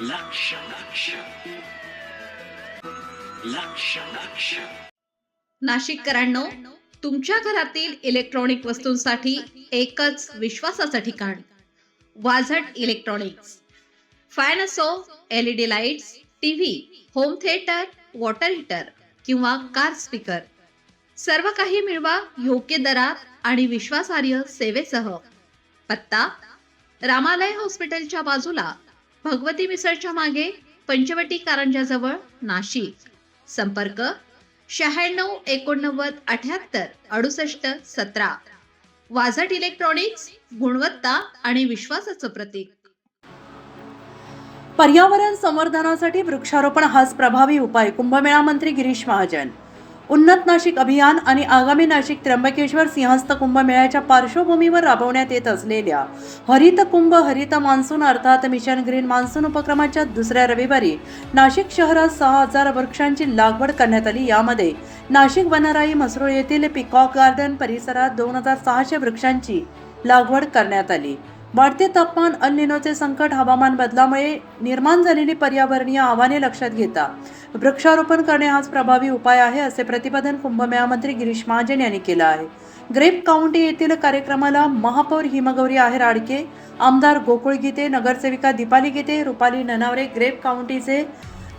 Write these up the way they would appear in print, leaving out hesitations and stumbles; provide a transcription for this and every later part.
लक्ष लक्ष लक्ष लक्ष नाशिककरांनो, तुमच्या घरातील इलेक्ट्रॉनिक वस्तूंसाठी एकच विश्वासाचं ठिकाण वाझट इलेक्ट्रॉनिक्स. फॅन असो, LED lights, TV, home theatre, water heater किंवा कार स्पीकर, सर्व काही मिळवा योग्य दरात आणि विश्वासार्ह सेवेसह. पत्ता: रामालय हॉस्पिटलच्या बाजूला, भगवती मिसळच्या मागे, पंचवटी कारंजाजवळ, नाशिक. संपर्क: 96 89 78 68 17. वाझट इलेक्ट्रॉनिक्स, गुणवत्ता आणि विश्वासाचं प्रतीक. पर्यावरण संवर्धनासाठी वृक्षारोपण हाच प्रभावी उपाय. कुंभमेळा मंत्री गिरीश महाजन. उन्नत नाशिक अभियान आणि आगामी नाशिक त्र्यंबकेश्वर सिंहस्थ कुंभमेळ्याच्या पार्श्वभूमीवर राबवण्यात येत असलेल्या हरित कुंभ हरित मान्सून अर्थात मिशन ग्रीन मान्सून उपक्रमाच्या दुसऱ्या रविवारी नाशिक शहरात 6000 वृक्षांची लागवड करण्यात आली. यामध्ये नाशिक वनराई म्हसरूळ येथील पिकॉक गार्डन परिसरात 2600 वृक्षांची लागवड करण्यात आली. वाढते तापमान, अल निनोचे संकट, हवामान बदलामुळे निर्माण झालेली पर्यावरणीय आव्हाने लक्षात घेता वृक्षारोपण करणे हाच प्रभावी उपाय आहे, असे प्रतिपादन कुंभमेळा मंत्री गिरीश महाजन यांनी केलं आहे. ग्रेप काउंटी येथील कार्यक्रमाला महापौर हिमगौरी आहेर आडके, आमदार गोकुळ गीते, नगरसेविका दीपाली गीते, रुपाली ननावरे, ग्रेप काउंटीचे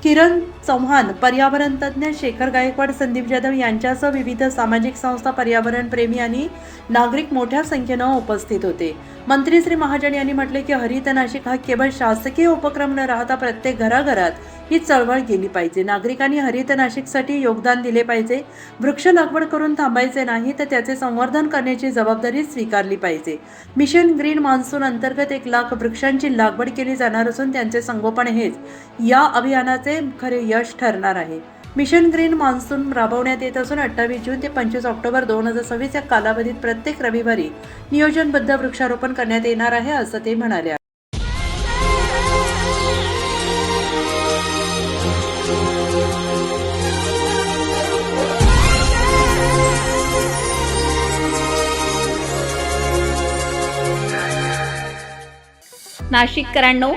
किरण चौहान, पर्यावरण तज्ज्ञ शेखर गायकवाड, संदीप जाधव यांच्यासह विविध सामाजिक संस्था, पर्यावरण प्रेमी आणि नागरिक मोठ्या संख्येनं उपस्थित होते. मंत्री श्री महाजन यांनी म्हटले की हरित नाशिक हा केवळ शासकीय उपक्रम न राहता प्रत्येक घराघरात ही चळवळ गेली पाहिजे. नागरिकांनी हरित नाशिकसाठी योगदान दिले पाहिजे. वृक्ष लागवड करून थांबायचे नाही, तर त्याचे संवर्धन करण्याची जबाबदारी स्वीकारली पाहिजे. मिशन ग्रीन मान्सून अंतर्गत 1 लाख वृक्षांची लागवड केली जाणार असून त्यांचे संगोपन हेच या अभियानाचे खरे यश ठरणार आहे. मिशन ग्रीन मान्सून राबवण्यात येत असून 28 जून ते 25 ऑक्टोबर 2026 या कालावधीत प्रत्येक रविवारी नियोजनबद्ध वृक्षारोपण करण्यात येणार आहे, असं ते म्हणाले. नाशिककरांनो,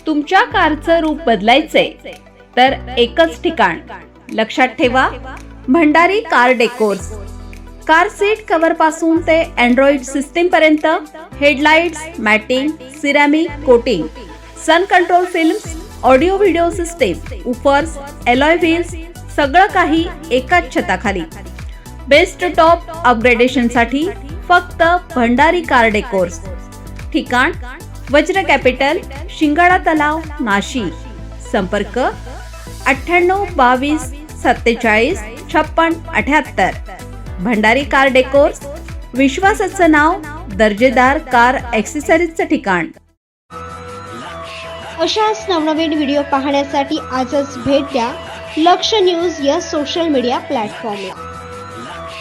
तुमच्या कारचं रूप बदलायचंय तर एकच ठिकाण. लक्षात ठेवा, Bhandari car decors. Car seat cover पासून ते अँड्रॉइड सिस्टीम पर्यंत, headlights, matting, ceramic coating, sun control films, audio video system, woofers, alloy wheels, सगळं काही एकाच छताखाली. बेस्ट टॉप अपग्रेडेशन साठी फक्त भंडारी कार डेकोर्स. ठिकाण: वज्र कॅपिटल, शिंगाडा तलाव, नाशिक. संपर्क: 98 22 47 56 78. भंडारी कार डेकोर्स, विश्वासाचं नाव, दर्जेदार कार ॲक्सेसरीजचं ठिकाण. अशाच नवनवीन व्हिडिओ पाहण्यासाठी आजच भेट द्या लक्ष न्यूज या सोशल मीडिया प्लॅटफॉर्मला.